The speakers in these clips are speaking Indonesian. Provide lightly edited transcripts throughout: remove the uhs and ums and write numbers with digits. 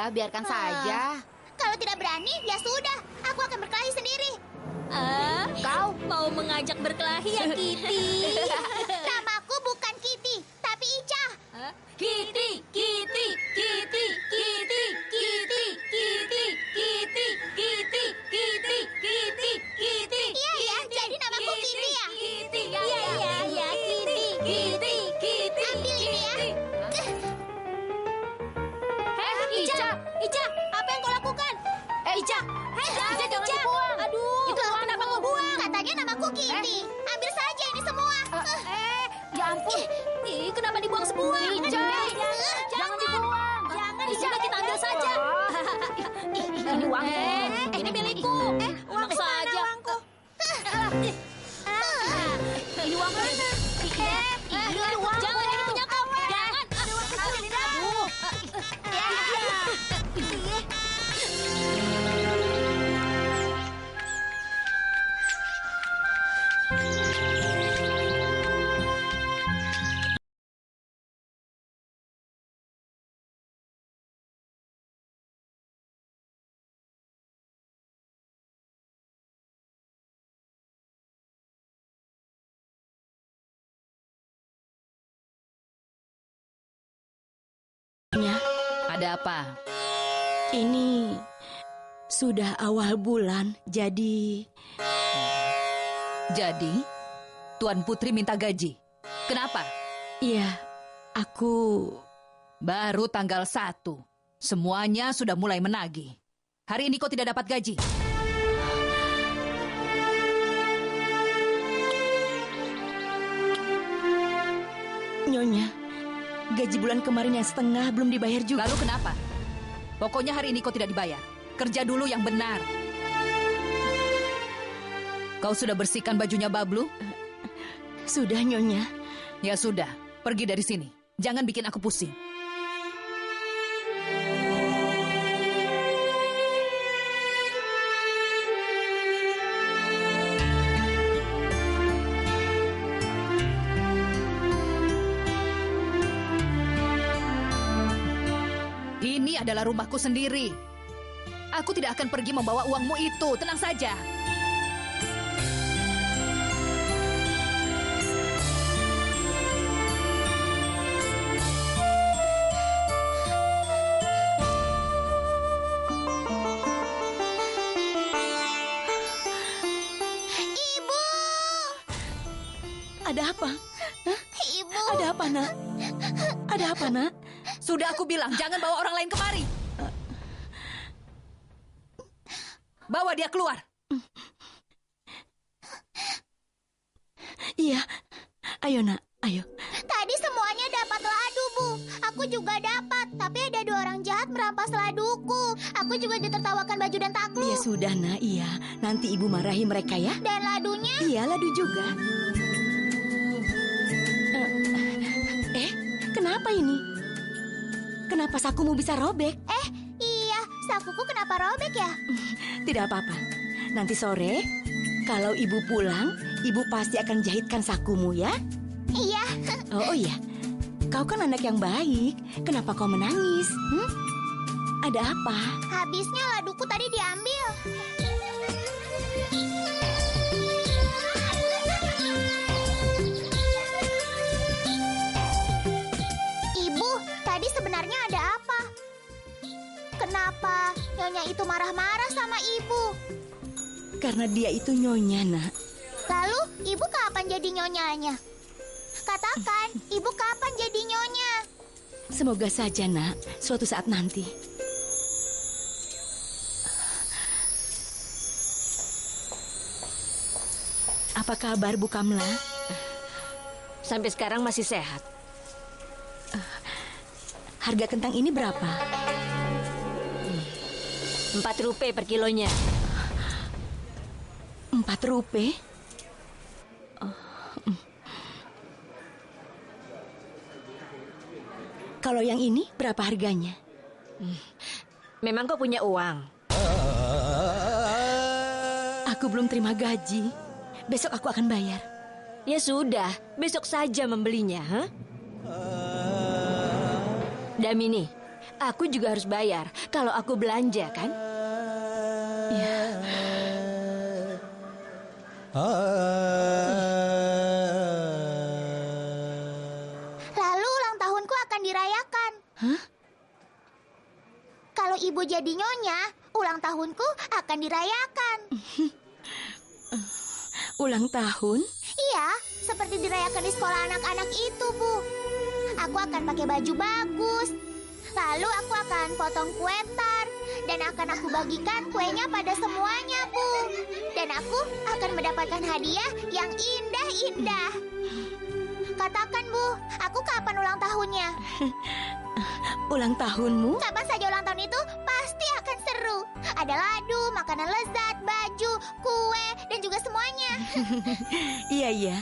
Iya, biarkan saja. Kalau tidak berani, ya sudah. Aku akan berkelahi sendiri. Kau mau mengajak berkelahi ya, Kitty? Namaku bukan Kitty, tapi Ica. Kitty, Kitty, Kitty, Kitty, Kitty, Kitty, Kitty, Kitty, Kitty, Kitty, Kitty. Iya ya, jadi namaku Kitty ya. Kitty, iya, Kitty, Kitty, Kitty. Ambil ini ya. Ica, apa yang kau lakukan? Ica, Ica jangan dibuang. Aduh, itu kenapa kau buang? Katanya namaku Kitty. Ambil saja ini semua. Ya ampun. Kenapa dibuang semua? Ica, jangan dibuang. Jangan, sudah kita ambil saja. Ini uangku. Ini milikku. Uang saja. Uangku. Ini uangku. Ini uang. Jangan, ini punya kau. Jangan. Aduh. Ada apa? Ini sudah awal bulan, jadi Tuan Putri minta gaji. Kenapa? ya aku Baru tanggal 1. Semuanya sudah mulai menagih. Hari ini kau tidak dapat gaji. Nyonya, gaji bulan kemarin yang setengah belum dibayar juga. Lalu kenapa? Pokoknya hari ini kau tidak dibayar. Kerja dulu yang benar. Kau sudah bersihkan bajunya Bablu? Sudah, Nyonya. Ya sudah, pergi dari sini. Jangan bikin aku pusing. Ini adalah rumahku sendiri. Aku tidak akan pergi membawa uangmu itu. Tenang saja. Ibu! Ada apa? Hah? Ibu! Ada apa, Nak? Ada apa, Nak? Sudah aku bilang, jangan bawa orang lain kemari. Bawa dia keluar. Iya. Ayo, Nak. Ayo. Tadi semuanya dapat ladu, Bu. Aku juga dapat, tapi ada 2 orang jahat merampas laduku. Aku juga ditertawakan baju dan taklu. Ya sudah, Nak. Iya. Nanti Ibu marahi mereka ya. Dan ladunya? Iya, ladu juga. Kenapa ini? Kenapa sakumu bisa robek? Iya, sakuku kenapa robek ya? Tidak apa-apa. Nanti sore, kalau Ibu pulang, Ibu pasti akan jahitkan sakumu ya. Iya. Oh iya, kau kan anak yang baik. Kenapa kau menangis? Ada apa? Habisnya laduku tadi diambil. Ibu, tadi sebenarnya ada apa? Kenapa Nyonya itu marah-marah sama Ibu? Karena dia itu nyonya, Nak. Lalu, Ibu kapan jadi nyonyanya? Katakan, Ibu kapan jadi nyonya? Semoga saja, Nak, suatu saat nanti. Apa kabar, Bu Kamla? Sampai sekarang masih sehat. Harga kentang ini berapa? 4 rupiah per kilonya. 4 rupiah? Kalau yang ini berapa harganya? Memang kau punya uang? Aku belum terima gaji. Besok aku akan bayar. Ya sudah, besok saja membelinya, ha? Damini, aku juga harus bayar kalau aku belanja, kan? Lalu ulang tahunku akan dirayakan. Hah? Kalau ibu jadi nyonya, ulang tahunku akan dirayakan. Ulang tahun? Iya, seperti dirayakan di sekolah anak-anak itu, Bu. Aku akan pakai baju bagus. Lalu aku akan potong kue tar. Dan akan aku bagikan kuenya pada semuanya, Bu. Dan aku akan mendapatkan hadiah yang indah-indah. Katakan, Bu, aku kapan ulang tahunnya? Ulang tahunmu? Kapan saja ulang tahun itu pasti akan seru. Ada ladu, makanan lezat, baju, kue, dan juga semuanya. Iya,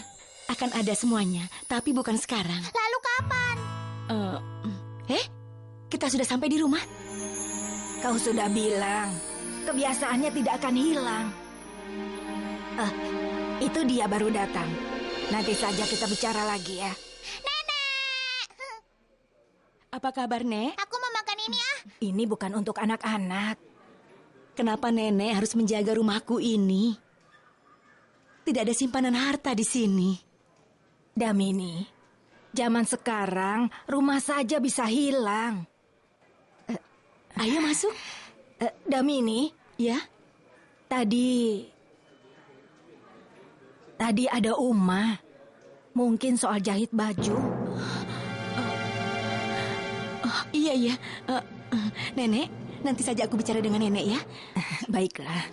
akan ada semuanya, tapi bukan sekarang. Lalu kapan? Kita sudah sampai di rumah. Kau sudah bilang, kebiasaannya tidak akan hilang. Itu dia baru datang. Nanti saja kita bicara lagi ya. Nenek! Apa kabar, Nek? Aku mau makan ini ah. Ini bukan untuk anak-anak. Kenapa nenek harus menjaga rumahku ini? Tidak ada simpanan harta di sini. Damini, zaman sekarang rumah saja bisa hilang. Ayo masuk. Damini, Ya, tadi ada Uma. Mungkin soal jahit baju. iya. Nenek, nanti saja aku bicara dengan nenek ya. Baiklah.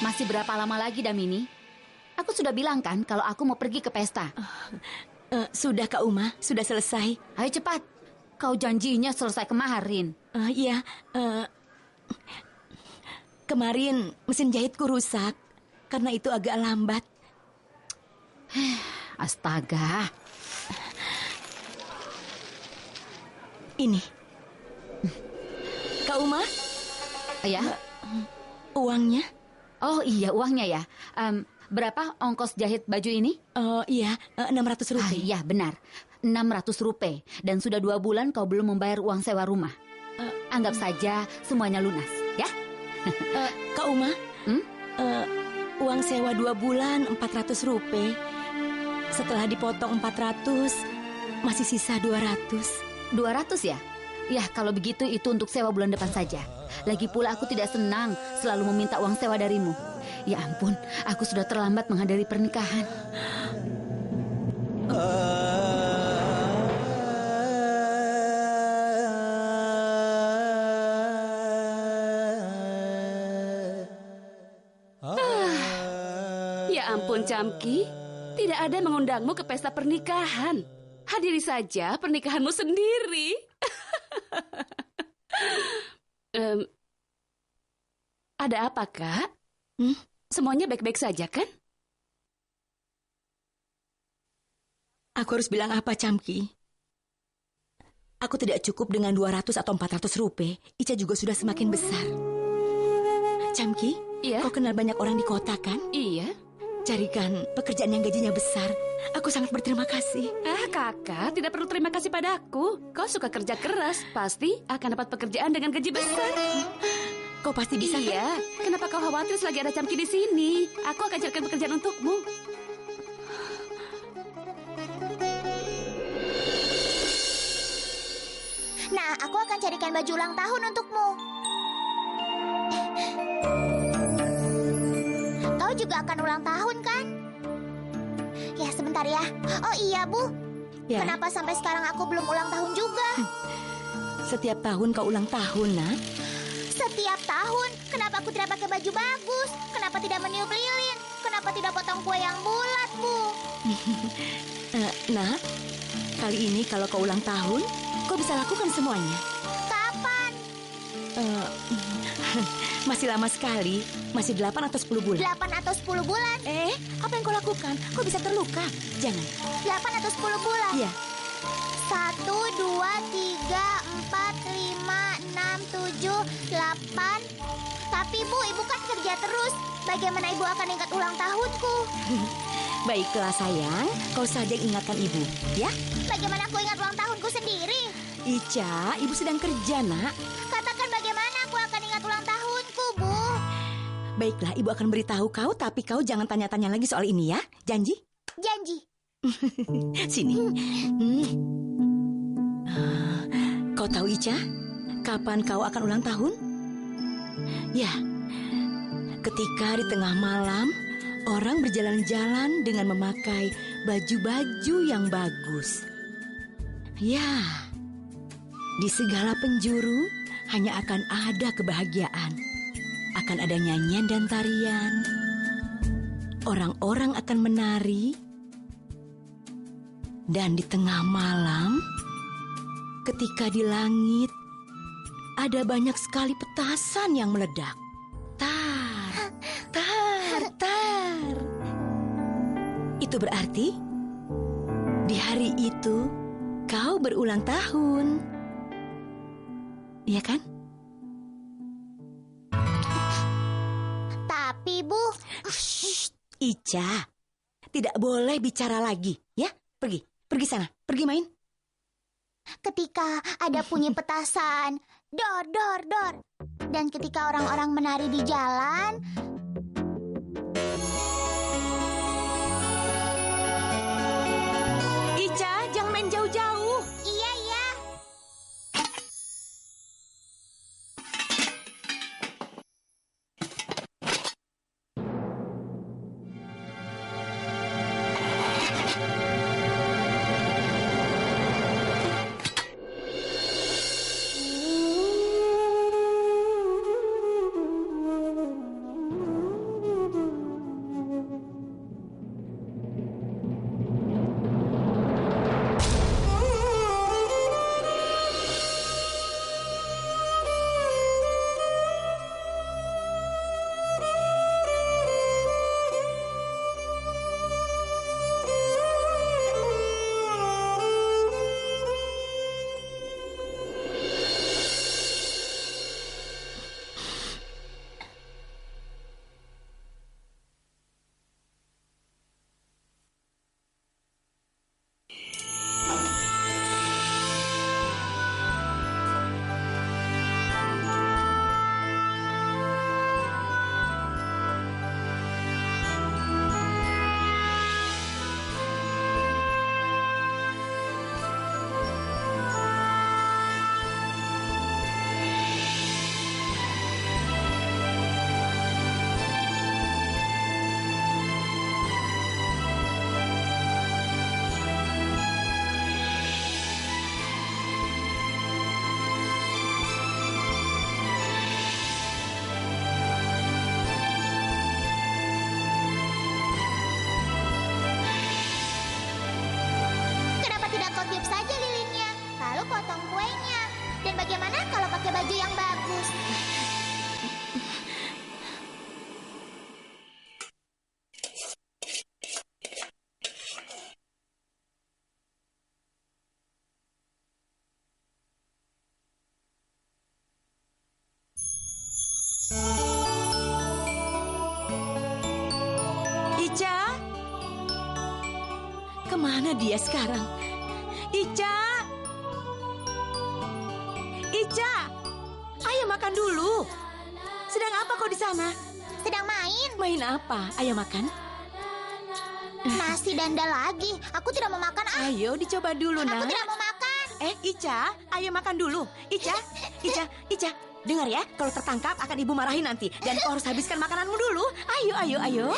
Masih berapa lama lagi, Damini? Aku sudah bilang kan kalau aku mau pergi ke pesta. Sudah Kak Uma, sudah selesai. Ayo cepat. Kau janjinya selesai kemarin. Iya, kemarin mesin jahitku rusak. Karena itu agak lambat. Astaga. Ini. Kak Uma, Ya? uangnya? Oh iya, uangnya ya. Berapa ongkos jahit baju ini? Iya, 600 rupiah. Iya, benar. 600 rupiah. Dan sudah 2 bulan kau belum membayar uang sewa rumah. Anggap saja semuanya lunas, ya? Kak Uma, uang sewa 2 bulan 400 rupiah. Setelah dipotong 400, masih sisa 200. 200 ya? Ya, kalau begitu itu untuk sewa bulan depan saja. Lagi pula aku tidak senang selalu meminta uang sewa darimu. Ya ampun, aku sudah terlambat menghadiri pernikahan. Ya ampun, Camki. Tidak ada yang mengundangmu ke pesta pernikahan. Hadiri saja pernikahanmu sendiri. Ada apa, Kak? Semuanya baik-baik saja, kan? Aku harus bilang apa, Camki? Aku tidak cukup dengan 200 atau 400 rupiah. Ica juga sudah semakin besar. Camki, Iya? kau kenal banyak orang di kota, kan? Iya. Carikan pekerjaan yang gajinya besar. Aku sangat berterima kasih. Kakak tidak perlu terima kasih padaku. Kau suka kerja keras, pasti akan dapat pekerjaan dengan gaji besar. Kau pasti bisa, kan? Iya. Kenapa kau khawatir selagi ada Camki di sini? Aku akan carikan pekerjaan untukmu. Nah, aku akan carikan baju ulang tahun untukmu. Kau juga akan ulang tahun, kan? Ya, sebentar ya. Oh iya, Bu. Ya. Kenapa sampai sekarang aku belum ulang tahun juga? Setiap tahun kau ulang tahun, nak. Setiap tahun, kenapa aku tidak pakai baju bagus? Kenapa tidak meniup lilin? kenapa tidak potong kue yang bulat, Bu? Nak, kali ini kalau kau ulang tahun, kau bisa lakukan semuanya. Kapan? Masih lama sekali, masih 8 atau 10 bulan. 8 atau 10 bulan? Apa yang kau lakukan? Kau bisa terluka. Jangan. 8 atau 10 bulan? Iya. 1, 2, 3, 4, 5, 6, 7, 8. Tapi Bu, Ibu kan kerja terus. Bagaimana Ibu akan ingat ulang tahunku? Baiklah sayang, kau saja yang ingatkan ibu, ya? Bagaimana aku ingat ulang tahunku sendiri? Ica, ibu sedang kerja, nak. Katakan bagaimana aku akan ingat ulang tahunku, Bu? Baiklah, ibu akan beritahu kau, tapi kau jangan tanya-tanya lagi soal ini ya. Janji? Janji. Sini. Kau tahu Ica, kapan kau akan ulang tahun? Ya, ketika di tengah malam orang berjalan-jalan dengan memakai baju-baju yang bagus. Ya, di segala penjuru hanya akan ada kebahagiaan. Akan ada nyanyian dan tarian. Orang-orang akan menari. Dan di tengah malam, ketika di langit ada banyak sekali petasan yang meledak. Tar, tar, tar. Itu berarti di hari itu kau berulang tahun. Iya kan? Tapi Bu, Shh, Ica, tidak boleh bicara lagi, ya? Pergi sana, pergi main. ketika ada bunyi petasan, dor, dor, dor. Dan ketika orang-orang menari di jalan, Ica, jangan main jauh-jauh. iya, iya. Kenapa tidak kau tiup saja lilinnya, lalu potong kuenya? Dan bagaimana kalau pakai baju yang bagus? Ica, kemana dia sekarang? Ica, Ica, ayo makan dulu. Sedang apa kau di sana? Sedang main. Main apa? Ayo makan. Nasi danda lagi. Aku tidak mau makan. Ayo dicoba dulu, Aku nak. tidak mau makan. Ica, ayo makan dulu. Ica, Ica. Dengar ya, kalau tertangkap akan ibu marahin nanti. Dan kau harus habiskan makananmu dulu. Ayo.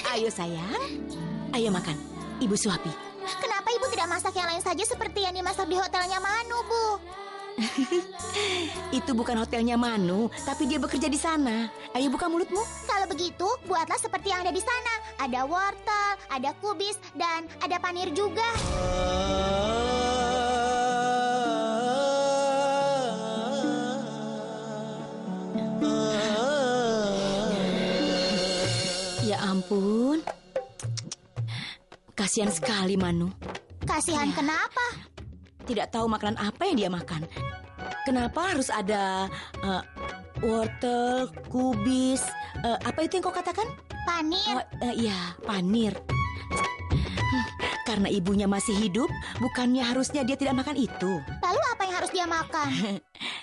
Ayo sayang. Ayo makan. Ibu suapi. Kenapa ibu tidak masak yang lain saja seperti yang dimasak di hotelnya Manu, Bu? Itu bukan hotelnya Manu, tapi dia bekerja di sana. Ayo buka mulutmu. Kalau begitu, buatlah seperti yang ada di sana. Ada wortel, ada kubis, dan ada panir juga. Ya ampun. Kasihan sekali Manu. Kasihan kenapa? Tidak tahu makanan apa yang dia makan. Kenapa harus ada wortel, kubis, apa itu yang kau katakan? Panir. Iya, panir. Karena ibunya masih hidup, bukannya harusnya dia tidak makan itu. Lalu apa yang harus dia makan?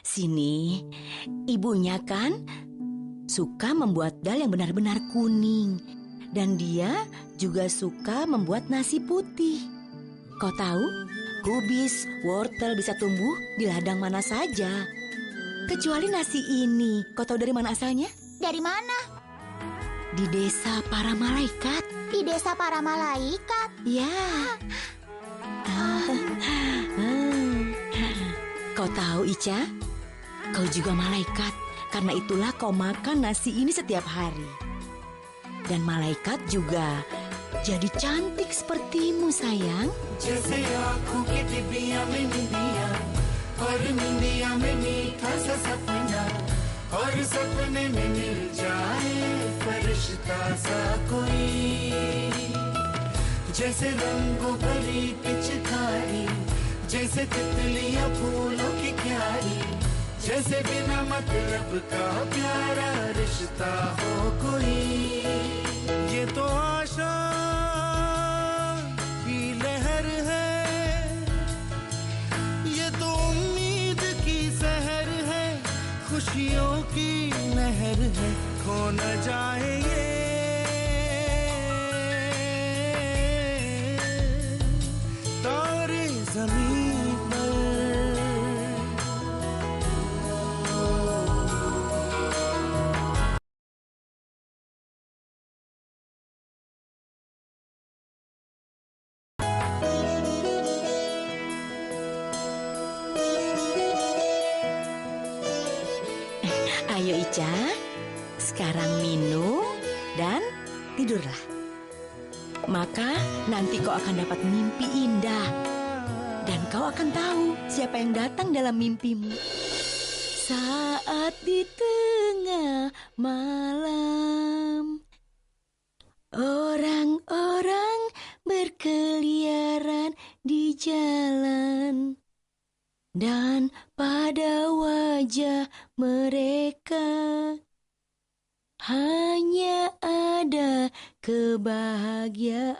Sini, ibunya kan suka membuat dal yang benar-benar kuning. Dan dia juga suka membuat nasi putih. Kau tahu, kubis, wortel bisa tumbuh di ladang mana saja. Kecuali nasi ini. Kau tahu dari mana asalnya? Dari mana? Di desa para malaikat. Di desa para malaikat? Ya. Kau tahu, Ica? Kau juga malaikat. Karena itulah kau makan nasi ini setiap hari. Dan malaikat juga jadi cantik sepertimu, sayang. जैसे आँखों की डिबिया में निंदिया और निंदिया में मीठा सा सपना और सपने में मिल जाए फरिश्ता सा कोई जैसे रंगों भरी पिचकारी जैसे तितलियां फूलों की क्यारी जैसे बिना मतलब का प्यारा रिश्ता हो कोई ये तो आशा की लहर है ये तो उम्मीद की सहर है खुशियों की लहर है खो न जाए ये तारे जमीन पर Ayo Ica, sekarang minum dan tidurlah. Maka nanti kau akan dapat mimpi indah. Dan kau akan tahu siapa yang datang dalam mimpimu. Saat di tengah malam, orang-orang berkeliaran di jalan. Dan pada wajah mereka hanya ada kebahagiaan.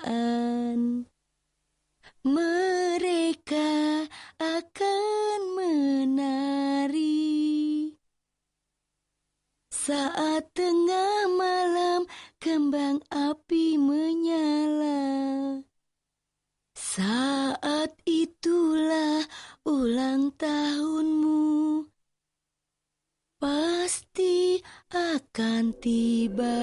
Mereka akan menari saat tengah malam kembang api menyala. Saat itulah ulang tahunmu pasti akan tiba.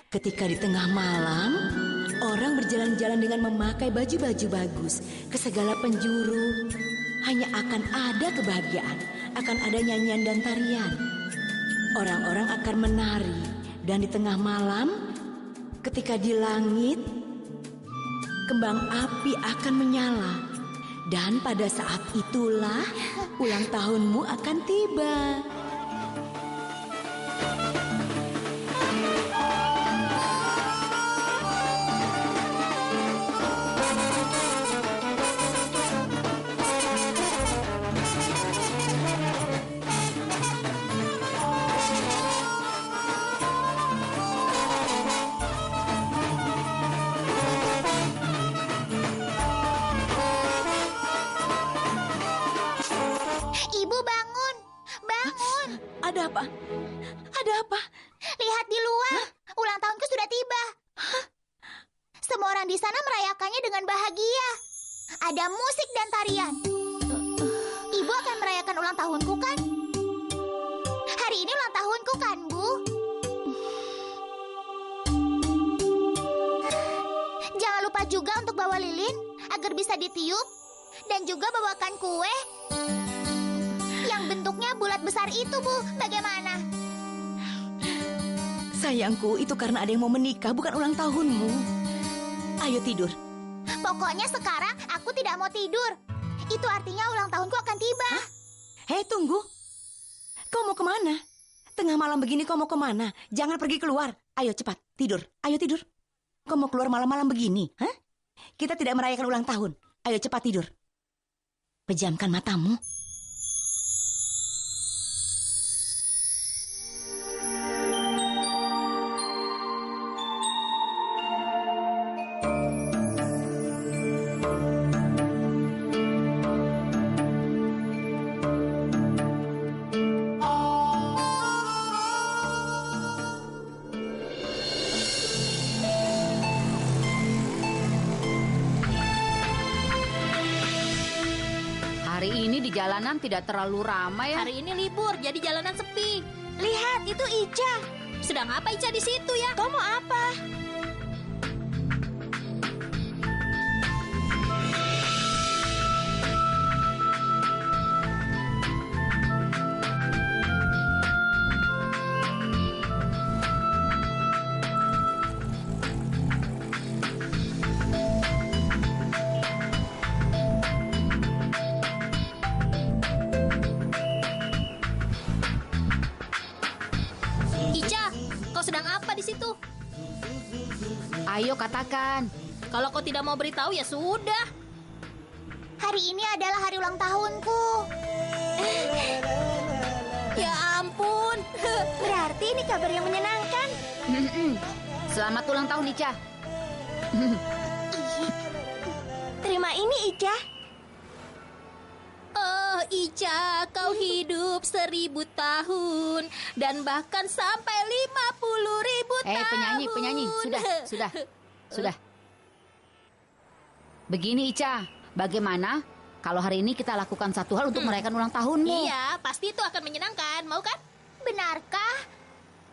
Ketika di tengah malam, orang berjalan-jalan dengan memakai baju-baju bagus ke segala penjuru. Hanya akan ada kebahagiaan, akan ada nyanyian dan tarian. Orang-orang akan menari dan di tengah malam, ketika di langit, kembang api akan menyala. Dan pada saat itulah ulang tahunmu akan tiba. apa? Ada apa? Lihat di luar, ulang tahunku sudah tiba. Semua orang di sana merayakannya dengan bahagia. Ada musik dan tarian. Ibu akan merayakan ulang tahunku kan? Hari ini ulang tahunku kan, Bu? Jangan lupa juga untuk bawa lilin agar bisa ditiup. Dan juga bawakan kue yang bentuknya bulat besar itu, Bu. Bagaimana? Sayangku, itu karena ada yang mau menikah, bukan ulang tahunmu. Ayo tidur. Pokoknya sekarang aku tidak mau tidur. Itu artinya ulang tahunku akan tiba. Hei, tunggu. Kau mau kemana? Tengah malam begini kau mau kemana? Jangan pergi keluar. Ayo cepat, tidur. Ayo tidur. Kau mau keluar malam-malam begini? Hah? Kita tidak merayakan ulang tahun. Ayo cepat tidur. Pejamkan matamu. Hari ini di jalanan tidak terlalu ramai ya. Hari ini libur, jadi jalanan sepi. Lihat, itu Ica. Sedang apa Ica di situ ya? Kau mau apa? Ica, kau sedang apa di situ? Ayo katakan. Kalau kau tidak mau beritahu ya sudah. Hari ini adalah hari ulang tahunku. Ya ampun. Berarti ini kabar yang menyenangkan. Selamat ulang tahun, Ica. Terima ini, Ica. Oh Ica, kau hidup 1000 tahun dan bahkan sampai 50.000 tahun. Penyanyi, sudah. Begini Ica, bagaimana kalau hari ini kita lakukan satu hal untuk merayakan ulang tahunmu? Iya, pasti itu akan menyenangkan, mau kan? Benarkah?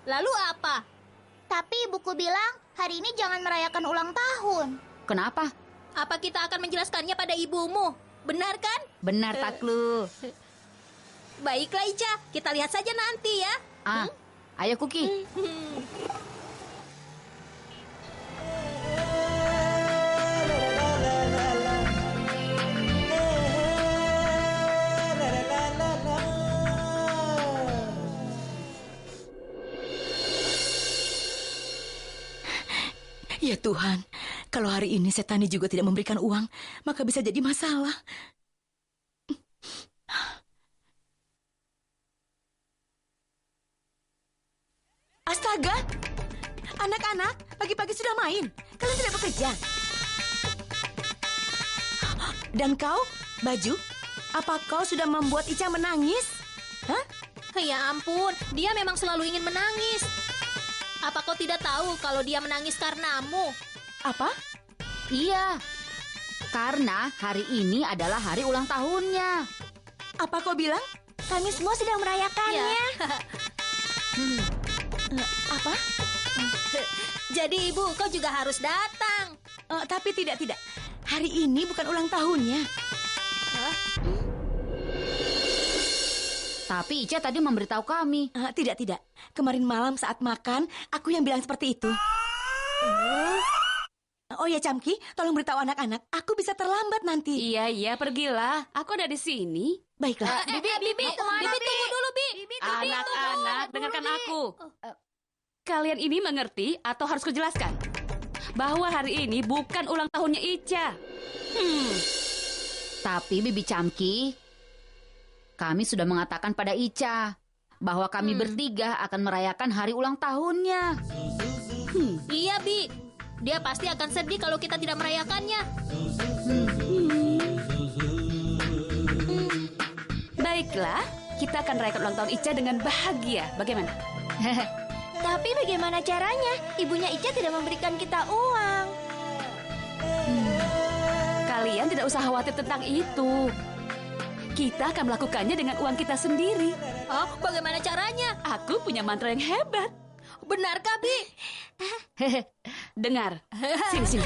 Lalu apa? Tapi ibuku bilang hari ini jangan merayakan ulang tahun. Kenapa? Apa kita akan menjelaskannya pada ibumu? Benar kan? Benar, Taklu. Baiklah Ica, kita lihat saja nanti ya. Ayo Kuki. Ya Tuhan, kalau hari ini Setani juga tidak memberikan uang, maka bisa jadi masalah. Astaga! Anak-anak, pagi-pagi sudah main. Kalian tidak bekerja. Dan kau, Baju, apa kau sudah membuat Ica menangis? Hah? Ya ampun, dia memang selalu ingin menangis. Apa kau tidak tahu kalau dia menangis karenamu? Apa? Iya, karena hari ini adalah hari ulang tahunnya. Apa kau bilang? Kami semua sedang merayakannya. Apa? Jadi ibu, kau juga harus datang. Tapi tidak. Hari ini bukan ulang tahunnya. Tapi Ica tadi memberitahu kami. Tidak. Kemarin malam saat makan, aku yang bilang seperti itu. Oh ya, Camki, tolong beritahu anak-anak. Aku bisa terlambat nanti. Iya, pergilah. Aku ada di sini. Baiklah. Bibi, tunggu dulu, Bi. Anak-anak, dengarkan aku. Kalian ini mengerti atau harus kujelaskan? Bahwa hari ini bukan ulang tahunnya Ica. Tapi Bibi Camki, kami sudah mengatakan pada Ica bahwa kami bertiga akan merayakan hari ulang tahunnya. Iya, Bi. Dia pasti akan sedih kalau kita tidak merayakannya. Baiklah, kita akan rayakan ulang tahun Ica dengan bahagia. Bagaimana? Tapi bagaimana caranya? Ibunya Ica tidak memberikan kita uang. Kalian tidak usah khawatir tentang itu. Kita akan melakukannya dengan uang kita sendiri. Oh, bagaimana caranya? Aku punya mantra yang hebat. Benarkah, Bi? Dengar. Sini.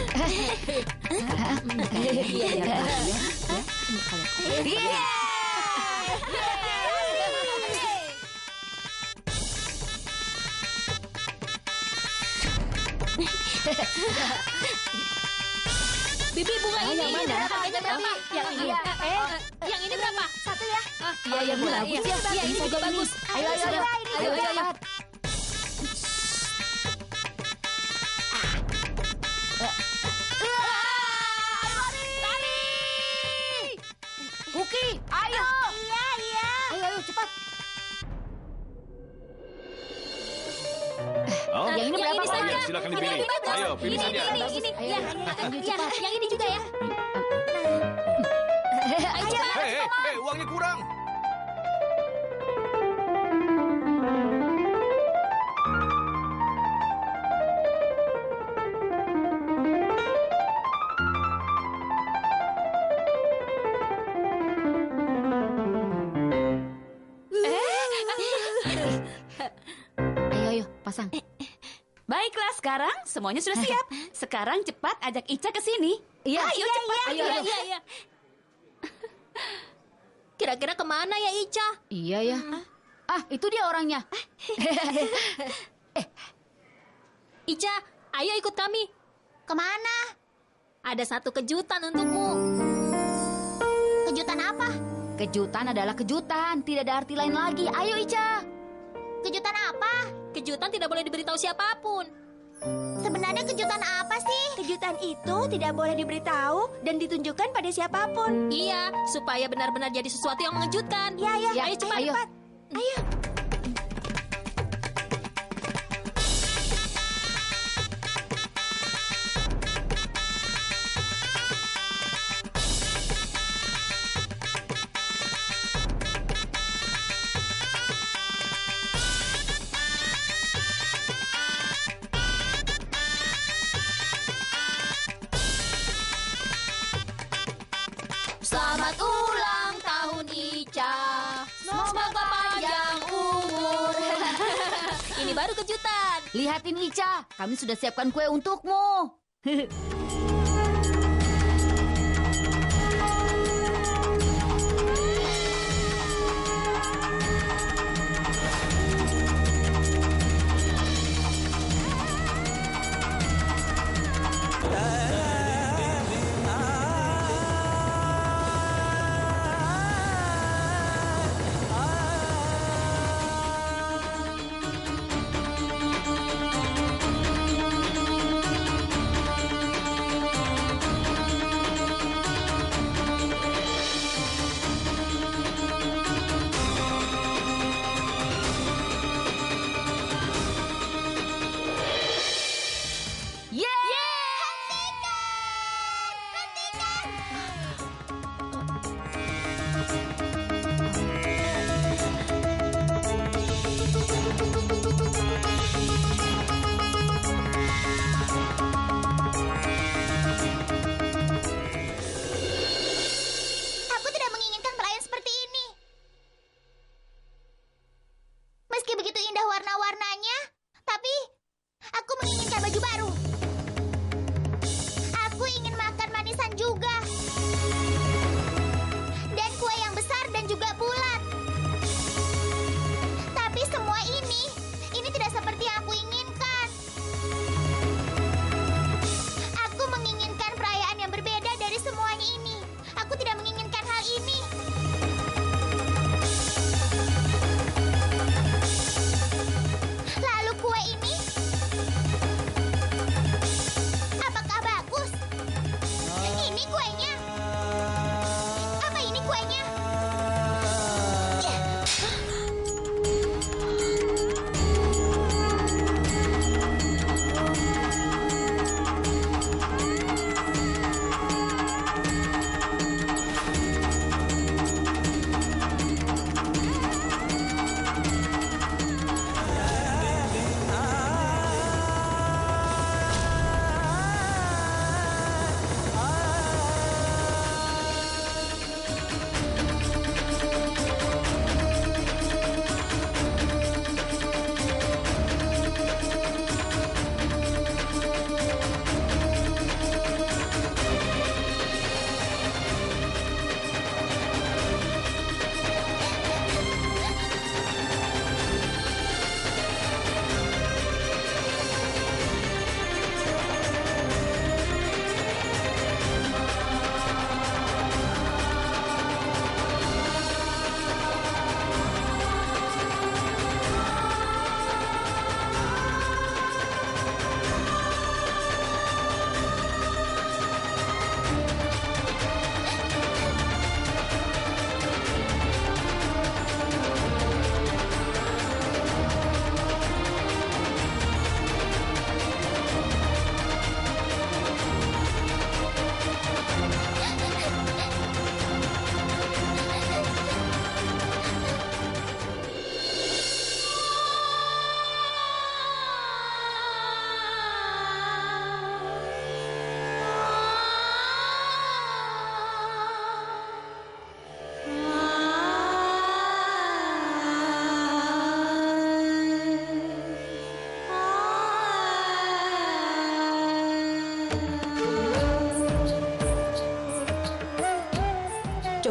Bibi, bunga ini yang mana? harganya berapa? Yang ini. Yang ini berapa? Satu ya. Iya, yang bagus ya. Iya, ini juga bagus. Ayo. Cepat. Kuki, ayo. Iya. Ayo, cepat. Oh, Yang ini berapa, saja. Iya, silakan dipilih. Yang ini bagus. Ayo, pilih Ini, saja. Ini. Ayo, Ya, lanjut, ya, cepat. yang ini juga ya. Ayo cepat. Hei, uangnya kurang. Ayo, pasang. Baiklah, sekarang semuanya sudah siap. Sekarang cepat ajak Ica ke sini. Iya. Ayo cepat. Ayo. Iya. Kira-kira kemana ya, Ica? Iya ya. Itu dia orangnya. Ica, ayo ikut kami. Kemana? Ada satu kejutan untukmu. Kejutan apa? Kejutan adalah kejutan, tidak ada arti lain lagi. Ayo Ica. Kejutan apa? Kejutan tidak boleh diberitahu siapapun. Sebenarnya kejutan apa sih? Kejutan itu tidak boleh diberitahu dan ditunjukkan pada siapapun. Iya, supaya benar-benar jadi sesuatu yang mengejutkan. Ya. Ayo cepat. Ayo. Ayo. Selamat ulang tahun Ica. Semoga panjang umur. Ini baru kejutan. Lihatin Ica, kami sudah siapkan kue untukmu.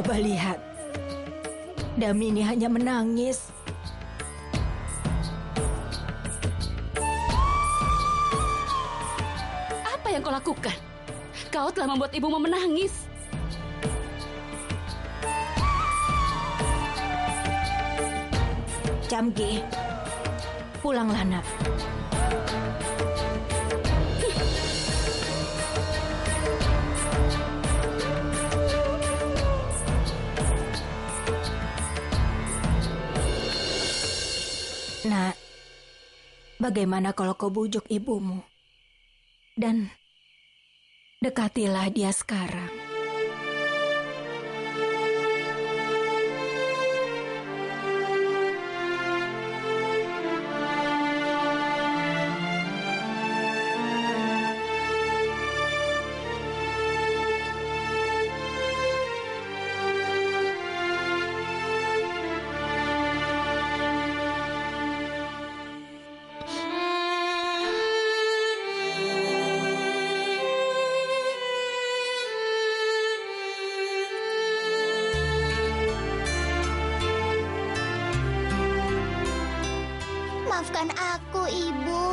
Coba lihat. Damini hanya menangis. Apa yang kau lakukan? Kau telah membuat ibumu menangis. Camki, pulanglah nak. Nak, bagaimana kalau kau bujuk ibumu? Dan dekatilah dia sekarang. Maafkan aku, Ibu.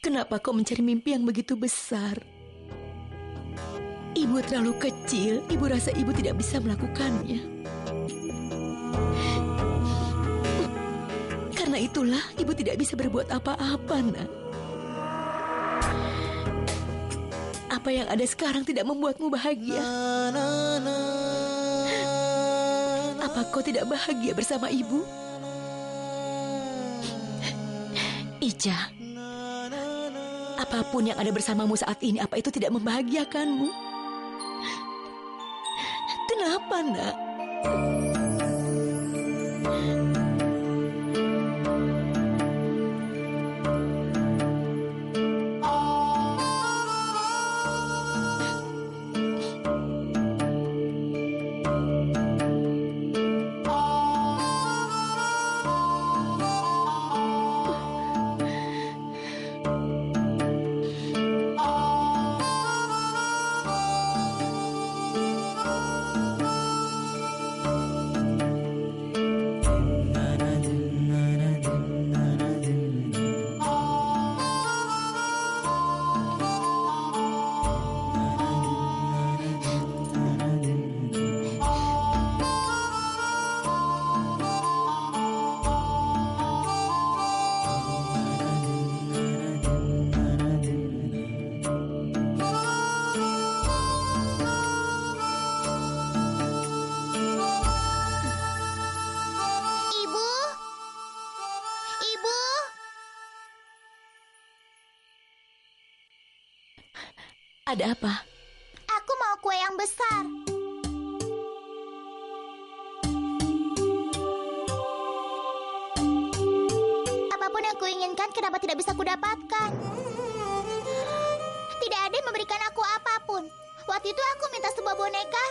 Kenapa kau mencari mimpi yang begitu besar? Ibu terlalu kecil, ibu rasa ibu tidak bisa melakukannya. Karena itulah ibu tidak bisa berbuat apa-apa, nak. Apa yang ada sekarang tidak membuatmu bahagia? Apa kau tidak bahagia bersama ibu? Ija, apapun yang ada bersamamu saat ini, apa itu tidak membahagiakanmu? Kenapa, nak? Ada apa? Aku mau kue yang besar. Apapun yang kuinginkan, kenapa tidak bisa kudapatkan? Tidak ada yang memberikan aku apapun. Waktu itu aku minta sebuah boneka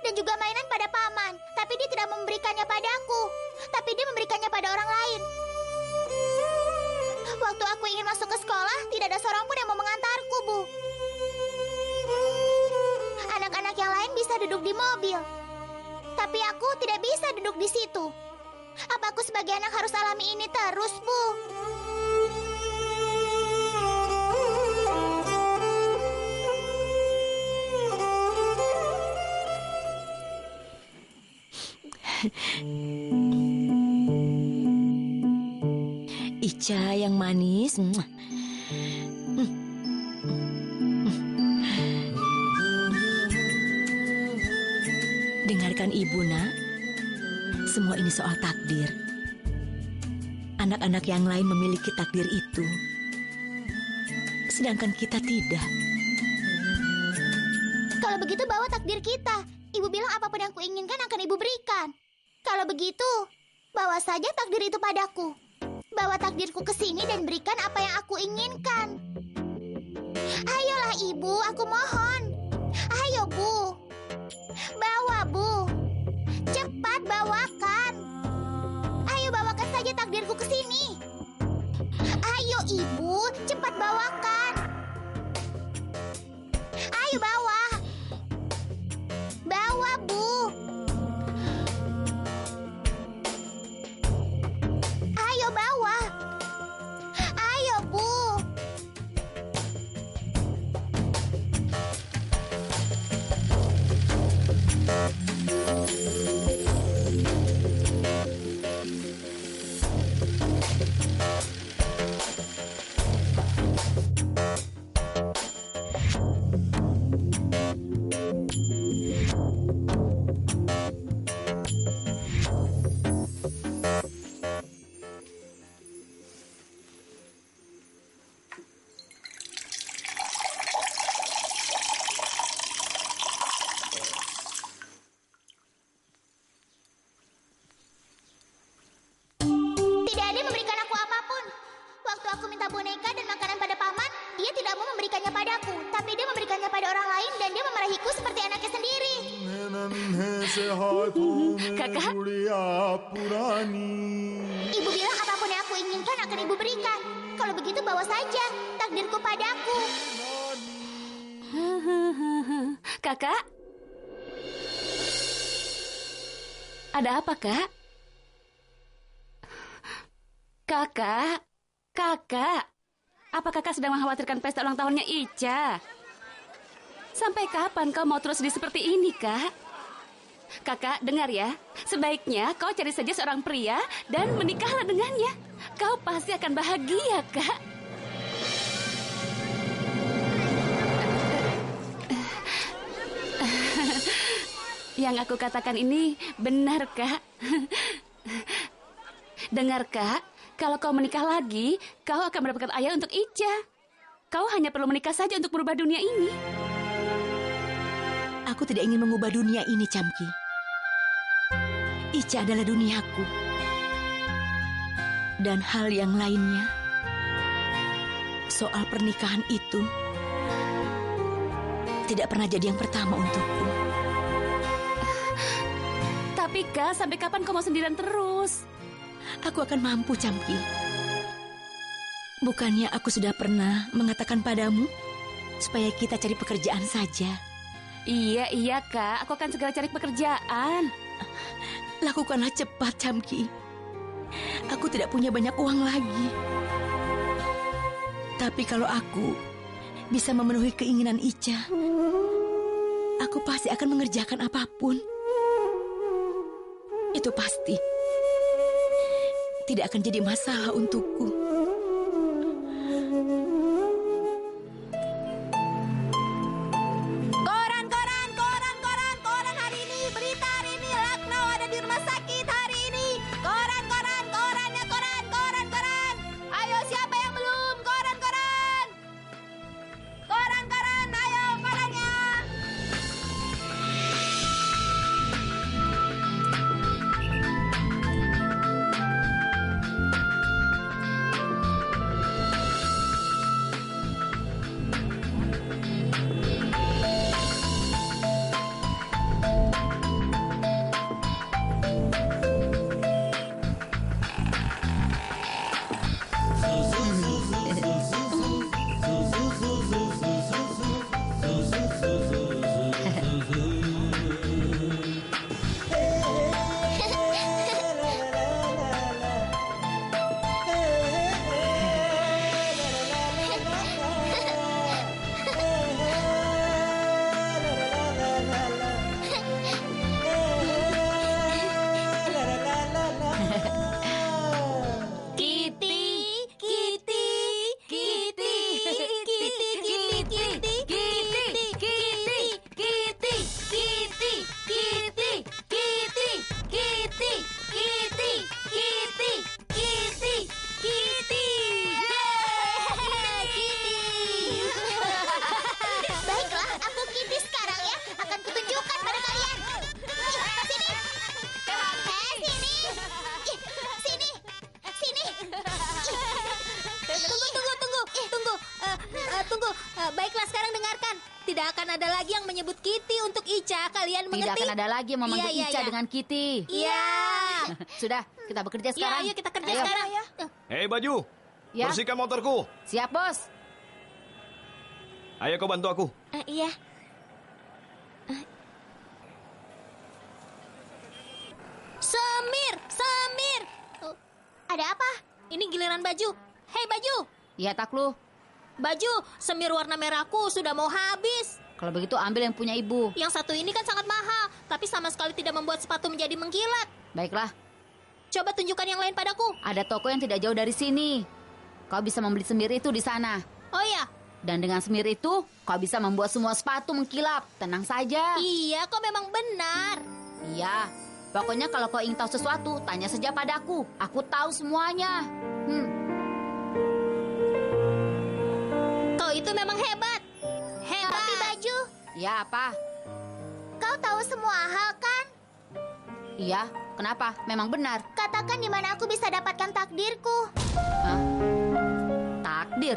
dan juga mainan pada paman, tapi dia tidak memberikannya padaku. Tapi dia memberikannya pada orang lain. Waktu aku ingin masuk ke sekolah, tidak ada seorang pun yang mau mengantarku, Bu. Anak-anak yang lain bisa duduk di mobil, tapi aku tidak bisa duduk di situ. Apa aku sebagai anak harus alami ini terus, Bu? Ica yang manis. Dengarkan ibu, nak. Semua ini soal takdir. Anak-anak yang lain memiliki takdir itu, sedangkan kita tidak. Kalau begitu bawa takdir kita. Ibu bilang apapun yang kuinginkan akan ibu berikan. Kalau begitu, bawa saja takdir itu padaku. Bawa takdirku ke sini dan berikan apa yang aku inginkan. Ayolah ibu, aku mohon. Ayo bu. Bawa bu. Cepat bawakan. Ayo bawakan saja takdirku ke sini. Ayo ibu, cepat bawakan. Ayo bawa. Bawa bu. Ayo bawa. Ayo bu. Tidak ada yang memberikan aku apapun. Waktu aku minta boneka dan makanan pada paman, dia tidak mau memberikannya padaku. Tapi dia memberikannya pada orang lain dan dia memarahiku seperti anaknya sendiri. Kakak? Ibu bilang apapun yang aku inginkan akan ibu berikan. Kalau begitu bawa saja takdirku padaku. Kakak? Ada apa, Kak? Kakak, apa kakak sedang mengkhawatirkan pesta ulang tahunnya Ica? Sampai kapan kau mau terus seperti ini, Kak? Kakak, dengar ya. Sebaiknya kau cari saja seorang pria dan menikahlah dengannya. Kau pasti akan bahagia, Kak. Yang aku katakan ini benar, Kak. Dengar, Kak. Kalau kau menikah lagi, kau akan mendapatkan ayah untuk Ica. Kau hanya perlu menikah saja untuk merubah dunia ini. Aku tidak ingin mengubah dunia ini, Camki. Ica adalah duniaku. Dan hal yang lainnya, soal pernikahan itu, tidak pernah jadi yang pertama untukku. Tapi, Kak, sampai kapan kau mau sendirian terus? Aku akan mampu, Camki. Bukannya aku sudah pernah mengatakan padamu supaya kita cari pekerjaan saja. Iya, Kak. Aku akan segera cari pekerjaan. Lakukanlah cepat, Camki. Aku tidak punya banyak uang lagi. Tapi kalau aku bisa memenuhi keinginan Ica, aku pasti akan mengerjakan apapun. Itu pasti. Tidak akan jadi masalah untukku. Koran hari ini. Berita hari ini. Lucknow ada di rumah sakit hari ini. Koran. Ayo siapa yang belum? Koran. Ayo korannya. menyebut Kitty untuk Ica. Kalian mengerti? Tidak akan ada lagi yang memanggil Ica dengan Kitty. Iya. Sudah, kita bekerja sekarang. Iya, ayo kita kerja sekarang ya. Hei Baju, bersihkan motorku. Siap, Bos. Ayo kau bantu aku. Iya. Semir. Ada apa? Ini giliran Baju. Hei Baju. Iya, Taklu. Baju, semir warna merahku sudah mau habis. Kalau begitu ambil yang punya ibu. Yang satu ini kan sangat mahal, tapi sama sekali tidak membuat sepatu menjadi mengkilat. Baiklah. Coba tunjukkan yang lain padaku. Ada toko yang tidak jauh dari sini. Kau bisa membeli semir itu di sana. Oh ya? Dan dengan semir itu, kau bisa membuat semua sepatu mengkilap. Tenang saja. Iya, kau memang benar. Iya. Pokoknya kalau kau ingin tahu sesuatu, tanya saja padaku. Aku tahu semuanya. Kau itu memang hebat. Tapi Baju, Ya, apa? kau tahu semua hal kan? Iya, kenapa? Memang benar. Katakan di mana aku bisa dapatkan takdirku. Hah? Takdir?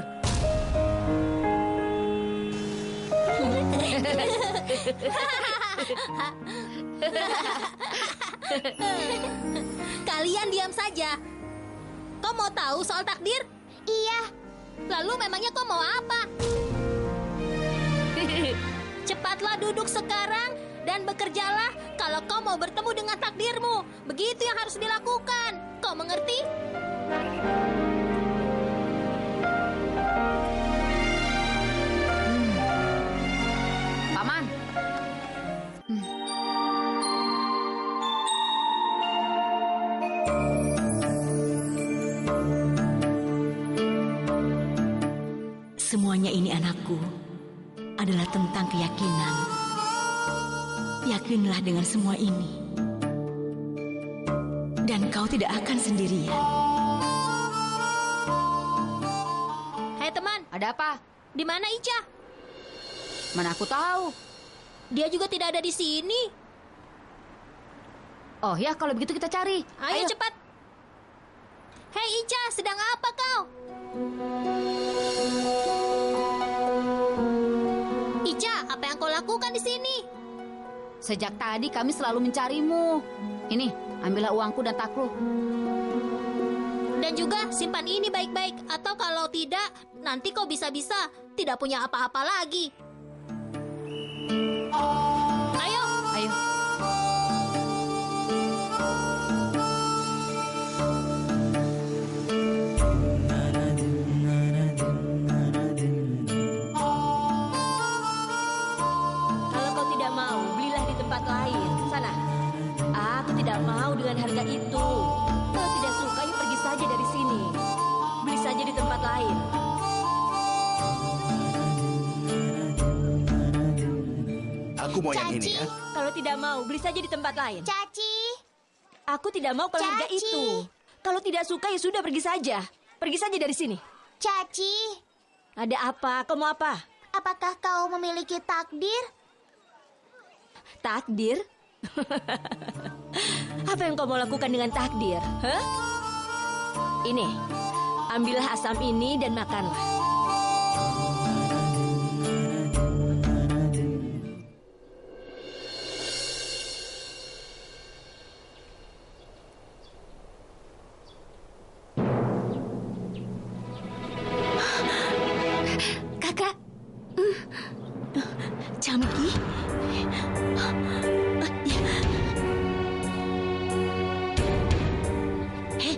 Kalian diam saja. Kau mau tahu soal takdir? Iya. Lalu memangnya kau mau apa? Cepatlah duduk sekarang dan bekerjalah kalau kau mau bertemu dengan takdirmu. Begitu yang harus dilakukan. Kau mengerti? Paman. Semuanya ini anakku adalah tentang keyakinan. Yakinlah dengan semua ini. Dan kau tidak akan sendirian. Hai teman, Ada apa? di mana Ica? Mana aku tahu. Dia juga tidak ada di sini. Oh ya, kalau begitu kita cari. Ayo cepat. Hei Ica, sedang apa kau? Ica, apa yang kau lakukan di sini? Sejak tadi kami selalu mencarimu. Ini, ambillah uangku dan Taklu. Dan juga simpan ini baik-baik. Atau kalau tidak, nanti kau bisa-bisa tidak punya apa-apa lagi. Ayo. Ayo. Kalau kau tidak mau, belilah di tempat lain. Sana. Aku tidak mau dengan harga itu. Kalau tidak suka, yuk pergi saja dari sini. Beli saja di tempat lain. Aku mau yang ini ya. Kalau tidak mau, beli saja di tempat lain. Caci. Aku tidak mau kalau harga Caci. itu. Kalau tidak suka, ya sudah pergi saja. Pergi saja dari sini. Caci. Ada apa? Kau mau apa? Apakah kau memiliki takdir? Takdir? Apa yang kau mau lakukan dengan takdir? Hah? Ini, ambillah asam ini dan makanlah. Kakak, Camki? Hei,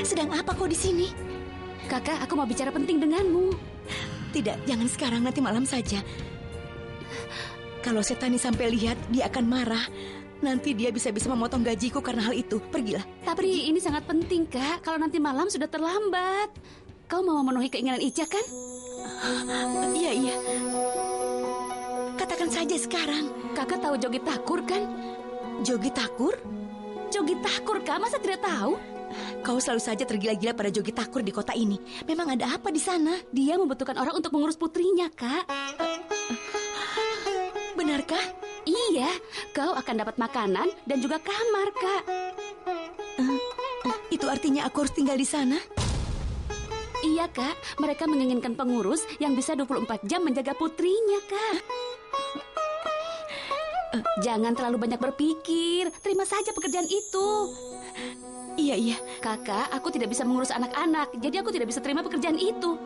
sedang apa kau di sini? kakak, aku mau bicara penting denganmu. Tidak, jangan sekarang, nanti malam saja. Kalau Setani sampai lihat, dia akan marah. Nanti dia bisa-bisa memotong gajiku karena hal itu. Pergilah. Tapi ini sangat penting, Kak. Kalau nanti malam sudah terlambat. Kau mau memenuhi keinginan Ica, kan? Iya, iya. Katakan saja sekarang. Kakak tahu Jogi Takur, kan? Jogi Takur? Jogi Takur, Kak. Masa tidak tahu? Kau selalu saja tergila-gila pada Jogi Takur di kota ini. Memang ada apa di sana? Dia membutuhkan orang untuk mengurus putrinya, Kak. Benarkah? Iya, kau akan dapat makanan dan juga kamar, Kak. Itu artinya aku harus tinggal di sana? Iya, Kak. Mereka menginginkan pengurus yang bisa 24 jam menjaga putrinya, Kak. Jangan terlalu banyak berpikir. Terima saja pekerjaan itu. Iya. Kakak, aku tidak bisa mengurus anak-anak, jadi aku tidak bisa terima pekerjaan itu.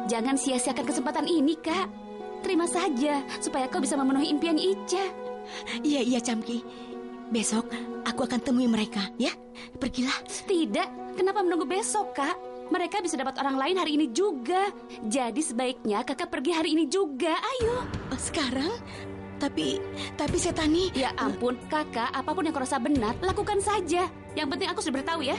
Jangan sia-siakan kesempatan ini, Kak. Terima saja, supaya kau bisa memenuhi impian Ica. Iya, Camki. Besok aku akan temui mereka, ya. Pergilah. Tidak, kenapa menunggu besok, Kak? Mereka bisa dapat orang lain hari ini juga. Jadi sebaiknya kakak pergi hari ini juga. Ayo. Sekarang? Tapi Setani... Ya ampun, kakak, apapun yang kau rasa benar, lakukan saja. Yang penting aku sudah beritahu ya.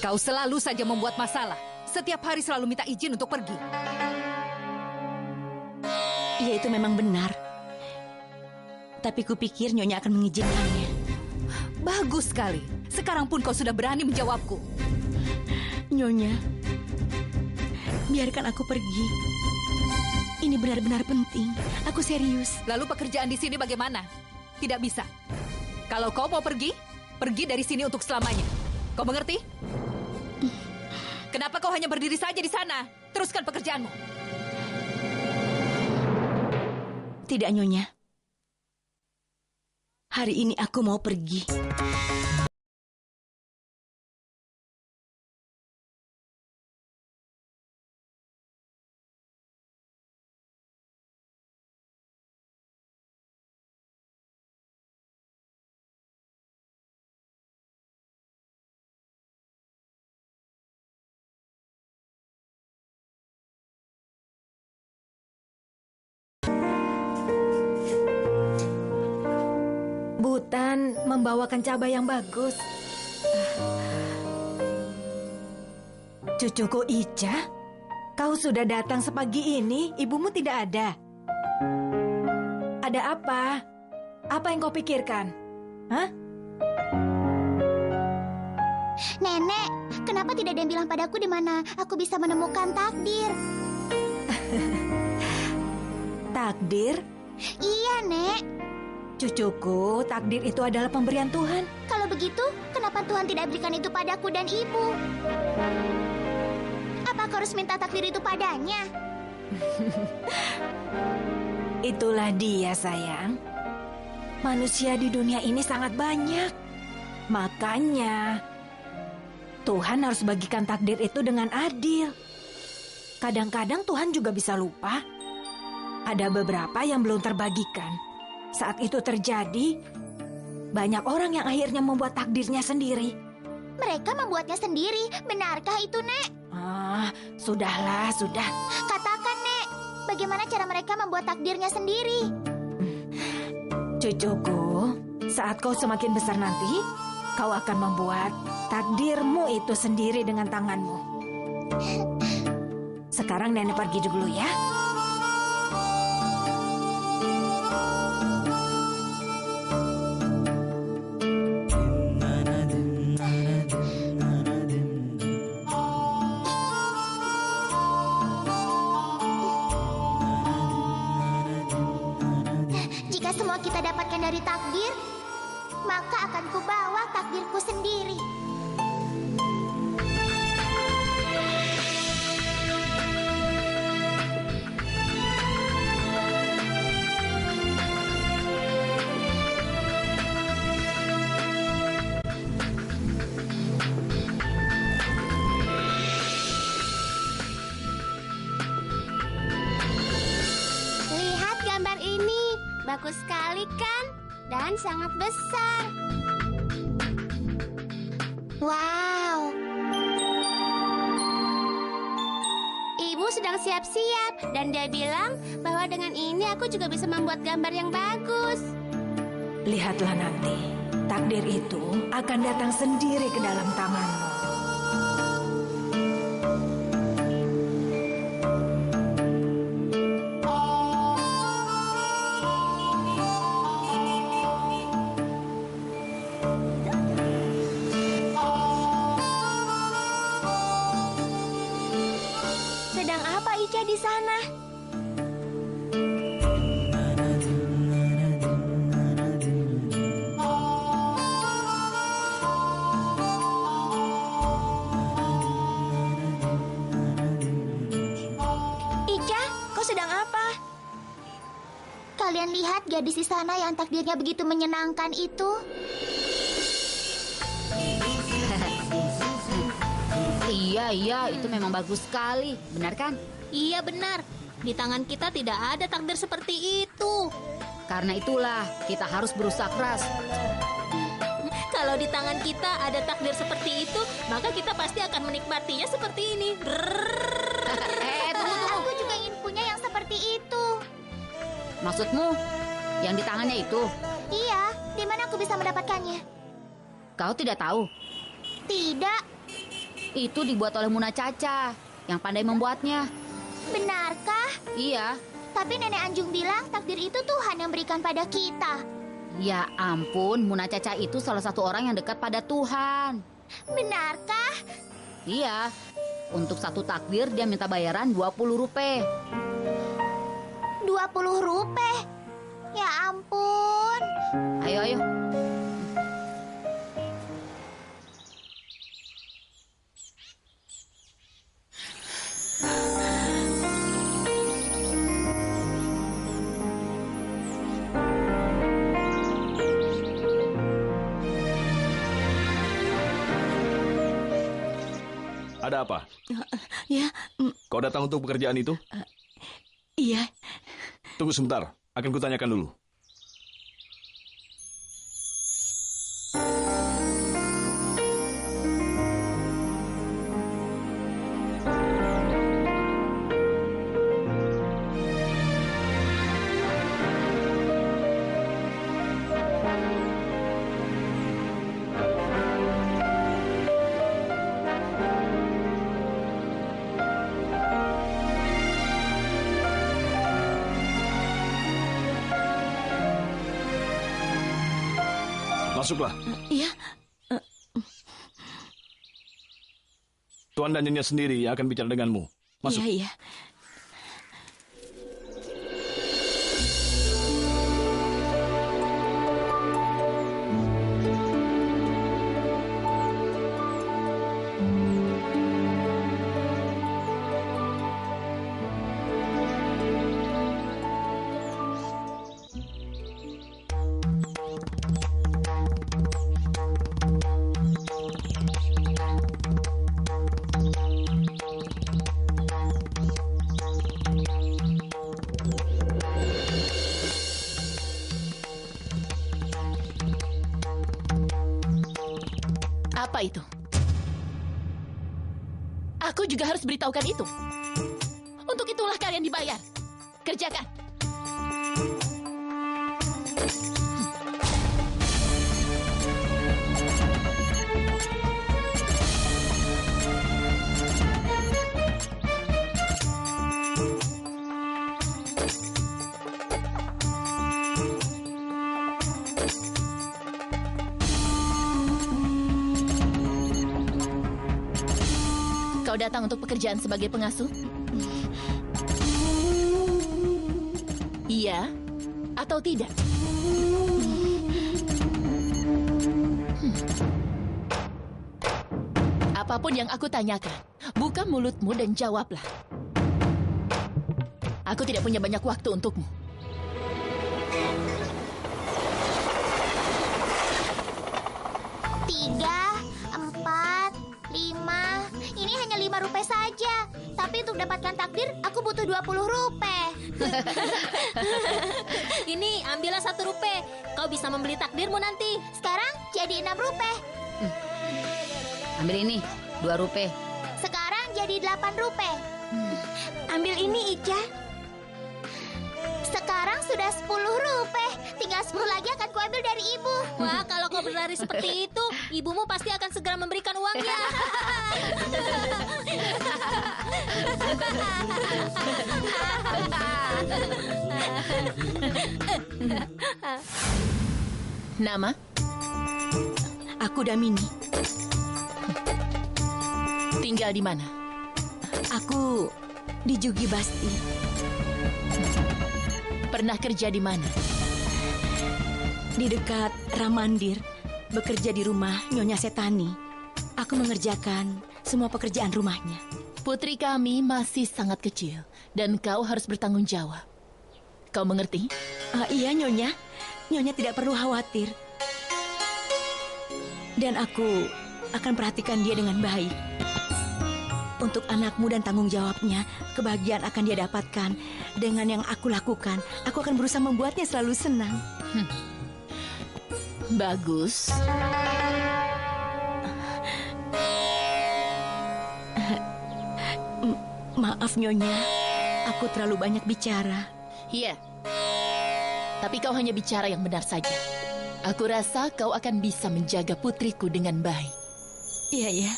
Kau selalu saja membuat masalah. Setiap hari selalu minta izin untuk pergi. Iya, itu memang benar. Tapi kupikir Nyonya akan mengizinkannya. Bagus sekali. Sekarang pun kau sudah berani menjawabku. Nyonya, biarkan aku pergi. Ini benar-benar penting. Aku serius. Lalu pekerjaan di sini bagaimana? Tidak bisa. Kalau kau mau pergi, pergi dari sini untuk selamanya. Kau mengerti? Kenapa kau hanya berdiri saja di sana? Teruskan pekerjaanmu. Tidak, Nyonya. Hari ini aku mau pergi. Butan membawakan cabai yang bagus. Cucuku Ica, kau sudah datang sepagi ini, ibumu tidak ada. Ada apa? Apa yang kau pikirkan? Hah? Nenek, kenapa tidak ada yang bilang padaku di mana aku bisa menemukan takdir? Takdir? Iya, Nek. Cucuku, takdir itu adalah pemberian Tuhan. Kalau begitu, kenapa Tuhan tidak berikan itu padaku dan ibu? Apa aku harus minta takdir itu padanya? Itulah dia, sayang. Manusia di dunia ini sangat banyak. Makanya, Tuhan harus bagikan takdir itu dengan adil. Kadang-kadang Tuhan juga bisa lupa. Ada beberapa yang belum terbagikan. Saat itu terjadi, banyak orang yang akhirnya membuat takdirnya sendiri. Mereka membuatnya sendiri. Benarkah itu, Nek? Sudahlah, sudah. Katakan, Nek. Bagaimana cara mereka membuat takdirnya sendiri? Cucuku, saat kau semakin besar nanti, kau akan membuat takdirmu itu sendiri dengan tanganmu. Sekarang nenek pergi dulu ya. Semua kita dapatkan dari takdir, maka akan kubawa takdirku sendiri. Lihat gambar ini. Bagus sekali kan? Dan sangat besar. Wow. Ibu sedang siap-siap dan dia bilang bahwa dengan ini aku juga bisa membuat gambar yang bagus. Lihatlah nanti, takdir itu akan datang sendiri ke dalam tanganmu. Kenapa Ica di sana? Ica, kau sedang apa? Kalian lihat gadis di sana yang takdirnya begitu menyenangkan itu? Iya, itu memang bagus sekali. Benar kan? Iya benar. Di tangan kita tidak ada takdir seperti itu. Karena itulah kita harus berusaha keras. Kalau di tangan kita ada takdir seperti itu, maka kita pasti akan menikmatinya seperti ini. Tunggu. Aku juga ingin punya yang seperti itu. Maksudmu yang di tangannya itu? Iya, di mana aku bisa mendapatkannya? Kau tidak tahu? Tidak. Itu dibuat oleh Muna Caca yang pandai membuatnya. Benarkah? Iya. Tapi Nenek Anjung bilang takdir itu Tuhan yang berikan pada kita. Ya ampun, Muna Caca itu salah satu orang yang dekat pada Tuhan. Benarkah? Iya. Untuk satu takdir dia minta bayaran 20 rupiah. 20 rupiah? Ya ampun. Ayo. Ada apa? Ya. Kau datang untuk pekerjaan itu? Iya. Tunggu sebentar, akan kutanyakan dulu. Masuklah. Iya. Tuan dan Nyonya sendiri yang akan bicara denganmu. Masuk. Iya. Apa itu? Aku juga harus beritahukan itu. Untuk itulah kalian dibayar. Kerjakan. Kau datang untuk pekerjaan sebagai pengasuh? Iya atau tidak? Apapun yang aku tanyakan, buka mulutmu dan jawablah. Aku tidak punya banyak waktu untukmu. Rupiah saja. Tapi untuk dapatkan takdir, aku butuh 20 rupiah. Ini, ambillah 1 rupiah. Kau bisa membeli takdirmu nanti. Sekarang jadi 6 rupiah. Ambil ini, 2 rupiah. Sekarang jadi 8 rupiah. Ambil ini, Ica. Sekarang sudah 10 rupiah. Tinggal 10 lagi akan kuambil dari ibu. Wah, kalau kau berlari seperti itu, ibumu pasti akan segera memberikan uangnya. Nama? Aku Damini. Tinggal di mana? Aku Di Jugi Basti. Pernah kerja di mana? Di dekat Ramandir, bekerja di rumah Nyonya Setani. Aku mengerjakan semua pekerjaan rumahnya. Putri kami masih sangat kecil dan kau harus bertanggung jawab. Kau mengerti? Iya, Nyonya. Nyonya tidak perlu khawatir. Dan aku akan perhatikan dia dengan baik. Untuk anakmu dan tanggung jawabnya, kebahagiaan akan dia dapatkan. Dengan yang aku lakukan, aku akan berusaha membuatnya selalu senang. Bagus. Maaf, Nyonya. Aku terlalu banyak bicara. Iya. Tapi kau hanya bicara yang benar saja. Aku rasa kau akan bisa menjaga putriku dengan baik. Iya, ya.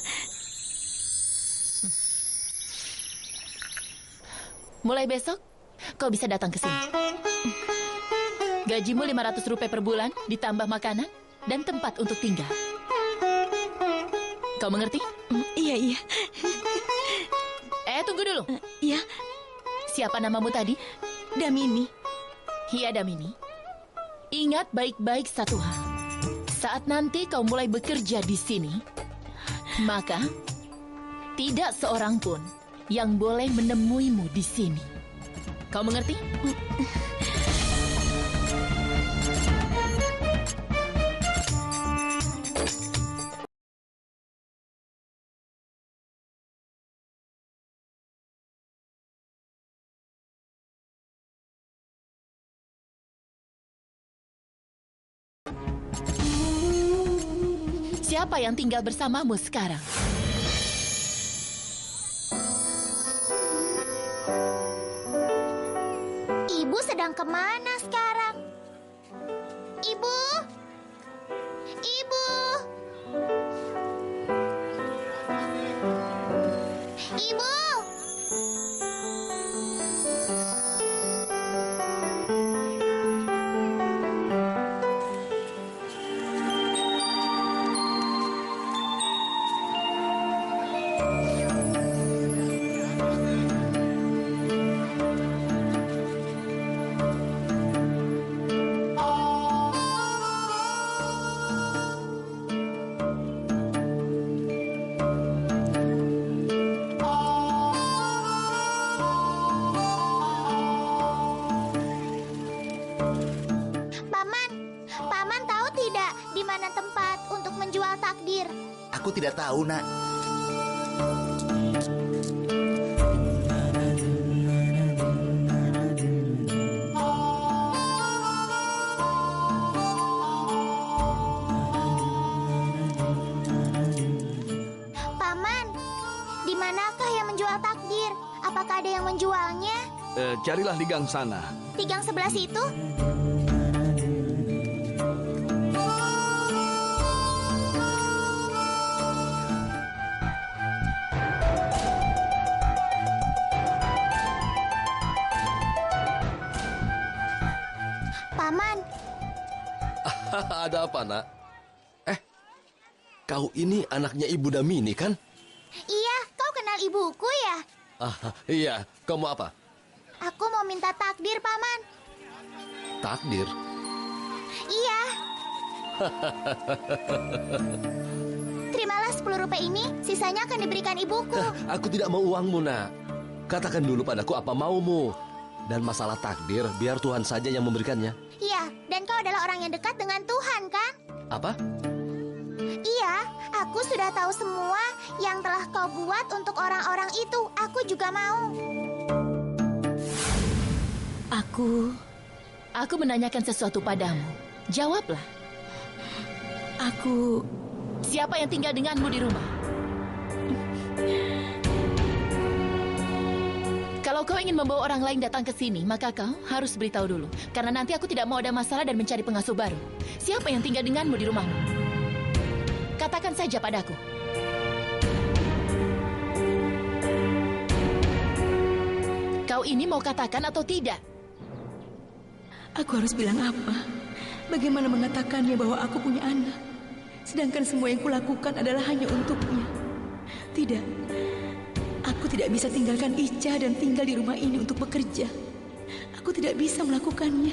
Mulai besok, kau bisa datang ke sini. Gajimu 500 rupiah per bulan, ditambah makanan dan tempat untuk tinggal. Kau mengerti? Iya, iya. Tunggu dulu. Iya. Siapa namamu tadi? Damini. Iya, Damini. Ingat baik-baik satu hal. Saat nanti kau mulai bekerja di sini, maka tidak seorang pun yang boleh menemuimu di sini. Kau mengerti? Siapa yang tinggal bersamamu sekarang? Ibu sedang kemana sekarang? Ibu? Ibu? Ibu? Aku tidak tahu, Nak. Paman, di manakah yang menjual takdir? Apakah ada yang menjualnya? Carilah di gang sana. Di gang sebelah situ? Paman. Ada apa, Nak? Kau ini anaknya Ibu Damini, kan? Iya, kau kenal ibuku ya? Iya. Kau mau apa? Aku mau minta takdir, Paman. Takdir? Iya. Terimalah 10 rupiah ini, sisanya akan diberikan ibuku. Aku tidak mau uangmu, Nak. Katakan dulu padaku apa maumu. Dan masalah takdir, biar Tuhan saja yang memberikannya. Iya, dan kau adalah orang yang dekat dengan Tuhan, kan? Apa? Iya, aku sudah tahu semua yang telah kau buat untuk orang-orang itu. Aku juga mau. Aku menanyakan sesuatu padamu. Jawablah. Siapa yang tinggal denganmu di rumah? Kalau kau ingin membawa orang lain datang ke sini, maka kau harus beritahu dulu. Karena nanti aku tidak mau ada masalah dan mencari pengasuh baru. Siapa yang tinggal denganmu di rumahmu? Katakan saja padaku. Kau ini mau katakan atau tidak? Aku harus bilang apa? Bagaimana mengatakannya bahwa aku punya anak? Sedangkan semua yang kulakukan adalah hanya untuknya. Tidak. Aku Aku tidak bisa tinggalkan Ica dan tinggal di rumah ini untuk bekerja. Aku tidak bisa melakukannya.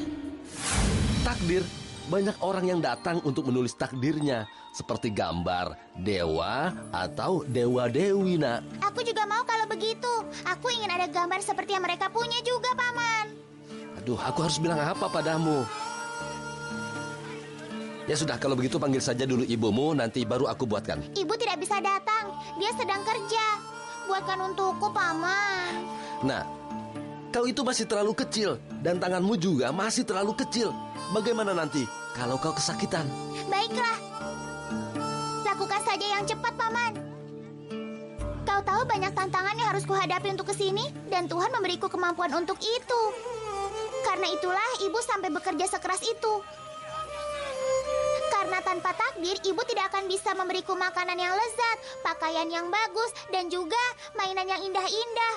Takdir, banyak orang yang datang untuk menulis takdirnya, seperti gambar dewa atau dewa-dewi, Nak. Aku juga mau kalau begitu. Aku ingin ada gambar seperti yang mereka punya juga, Paman. Aduh, aku harus bilang apa padamu? Ya sudah, kalau begitu panggil saja dulu ibumu, nanti baru aku buatkan. Ibu tidak bisa datang. Dia sedang kerja. Buatkan untukku, Paman. Nah, kau itu masih terlalu kecil dan tanganmu juga masih terlalu kecil. Bagaimana nanti kalau kau kesakitan? Baiklah. Lakukan saja yang cepat, Paman. Kau tahu banyak tantangan yang harus kuhadapi untuk kesini, dan Tuhan memberiku kemampuan untuk itu. Karena itulah ibu sampai bekerja sekeras itu. Karena tanpa takdir, ibu tidak akan bisa memberiku makanan yang lezat, pakaian yang bagus, dan juga mainan yang indah-indah.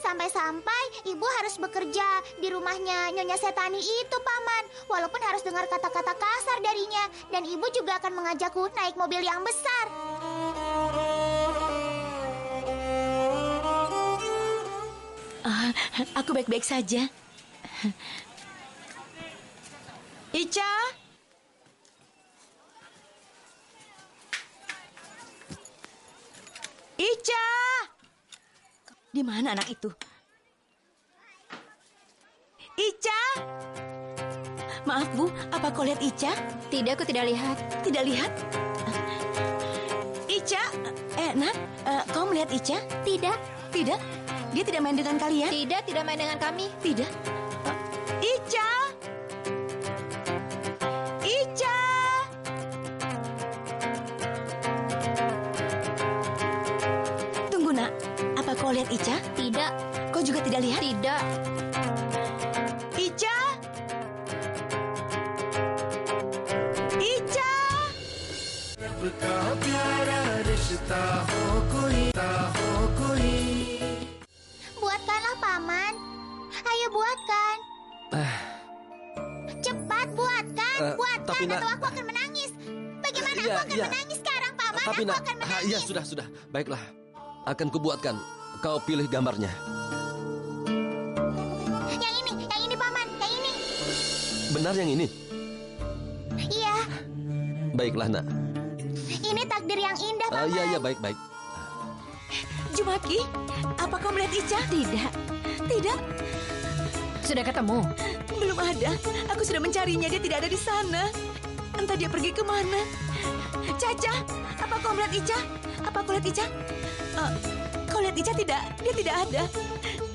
Sampai-sampai ibu harus bekerja di rumahnya Nyonya Setani itu, Paman. Walaupun harus dengar kata-kata kasar darinya. Dan ibu juga akan mengajakku naik mobil yang besar. Aku baik-baik saja. Ica? Ica! Di mana anak itu? Ica! Maaf, Bu, apa kau lihat Ica? Tidak, aku tidak lihat. Tidak lihat? Ica? Nak, kau melihat Ica? Tidak. Tidak? Dia tidak main dengan kalian? Tidak, tidak main dengan kami. Tidak? Ica! Ica! Tunggu, Nak. Apa kau lihat Ica? Tidak. Kau juga tidak lihat? Tidak. Ica! Ica! सबका प्यारा रिश्ता हो कोई Buatkanlah, Paman. Ayo buatkan. Cepat buatkan, buatkan, tapi, Nak, atau aku akan menangis. Bagaimana Iya, aku akan iya. menangis sekarang, Paman? Tapi, Aku Nak, akan menangis. iya sudah. Baiklah, akan kubuatkan. Kau pilih gambarnya. Yang ini, Paman, yang ini. Benar yang ini? Iya, Baiklah, Nak. ini takdir yang indah, Paman. Iya, baik. Jumaki, apa kau melihat Ica? Tidak. Tidak? Sudah ketemu? Belum ada. Aku sudah mencarinya, dia tidak ada di sana. Entah dia pergi kemana. Caca, apa kau melihat Ica? Apa kau lihat Ica? Kau lihat Ica tidak? Dia tidak ada.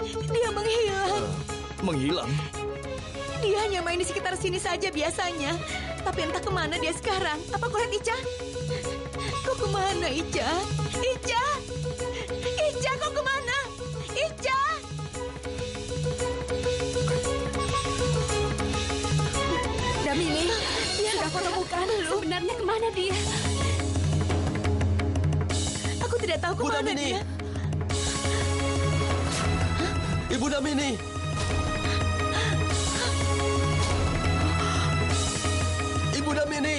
Dia menghilang. Menghilang? Dia hanya main di sekitar sini saja biasanya. Tapi entah kemana dia sekarang. Apa kau lihat Ica? Kau kemana, Ica? Ica! Ica, kau kemana? Ica! Damini, dia sudah kau temukan. Sebenarnya kemana dia? Aku tidak tahu Bu kemana Damini. dia. Ibu Damini. Ibu Damini.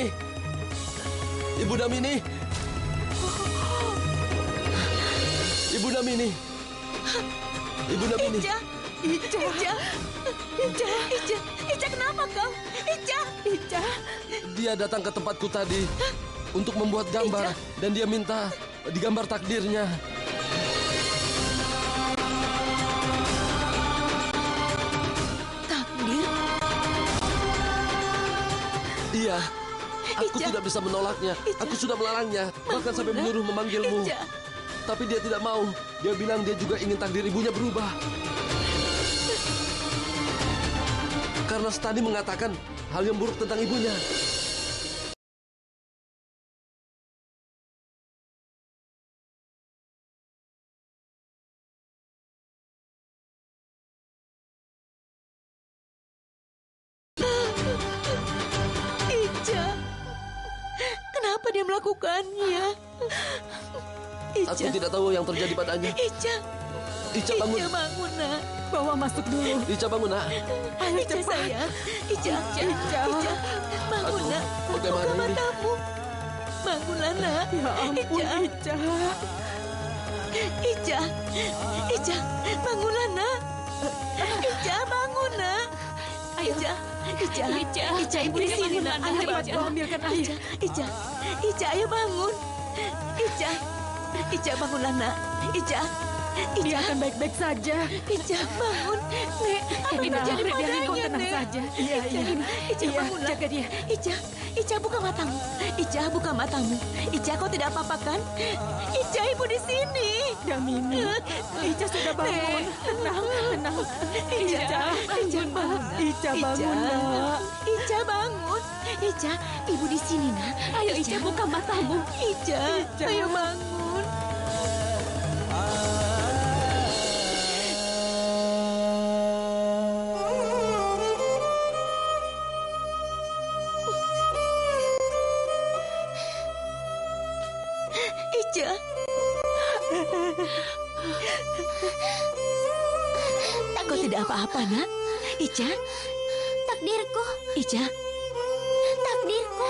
Ibu Damini. Ibu Damini. Ibu Damini. Ica, kenapa kau? Ica. Dia datang ke tempatku tadi untuk membuat gambar dan dia minta digambar takdirnya. Takdir? Iya. Aku Ica. tidak bisa menolaknya. Aku sudah melarangnya, bahkan sampai menyuruh memanggilmu. Ica. Tapi dia tidak mau. Dia bilang dia juga ingin takdir ibunya berubah. Karena Stani mengatakan hal yang buruk tentang ibunya. Ica. Kenapa dia melakukannya? Aku tidak tahu yang terjadi padanya. Ica. Ica bangun. Ica bangun, Nak. Bawa masuk dulu. Ica bangun, Nak. Ayo Ica, sayang. Ica. Bangun, Aduh, Nak. bagaimana Buka ini? matamu. Bangunlah, Nak. Ya ampun, Ica. Ica, Ica, bangunlah nak. Ica, bangun nak. Ica, Ica, ibu di sini nak. Ayo cepat kau ambilkan air. Ica, ayo bangun. Ica, bangunlah nak. Ica, Dia akan baik-baik saja. Ica, bangun. Nek, apa yang terjadi biarkan kau padanya, tenang Nek? saja. Iya, Ica, bangunlah. jaga dia. Ica, buka matamu. Ica, buka matamu. Ica, kau tidak apa-apa kan? Ica, ibu di sini. Damini, Ica sudah bangun. Tenang. Ica, bangun. Ica, bangun, nak. Ica, bangun. Ica, ibu di sini, nak. Ayo Ica, buka matamu. Ica, ayo bangun. Ica. Kau tidak apa-apa, nak? Ica? Takdirku. Ica? Takdirku.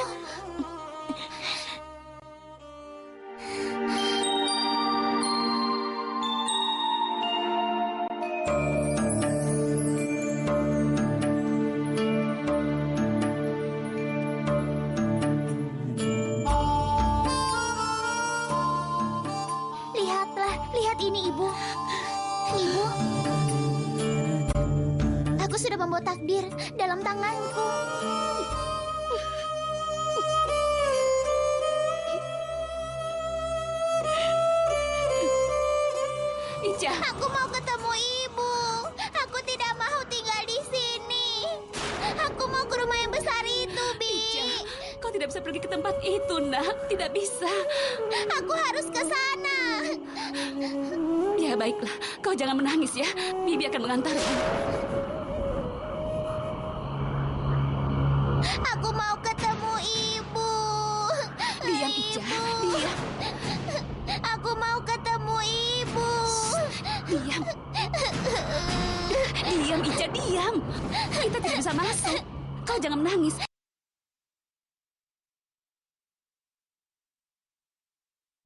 Lihat ini, Ibu. Ibu. Aku sudah membawa takdir dalam tanganku. Ica. Aku mau ketemu Ibu. Aku tidak mau tinggal di sini. Aku mau ke rumah yang besar itu, Bi. Ica, kau tidak bisa pergi ke tempat itu, nak. Tidak bisa. Aku harus ke sana. Ya, baiklah. Kau jangan menangis ya. Bibi akan mengantarmu. Aku mau ketemu Ibu. Diam, Ica. Diam. Aku mau ketemu Ibu. Diam. Diam, Ica. Diam. Kita tidak bisa masuk. Kau jangan menangis.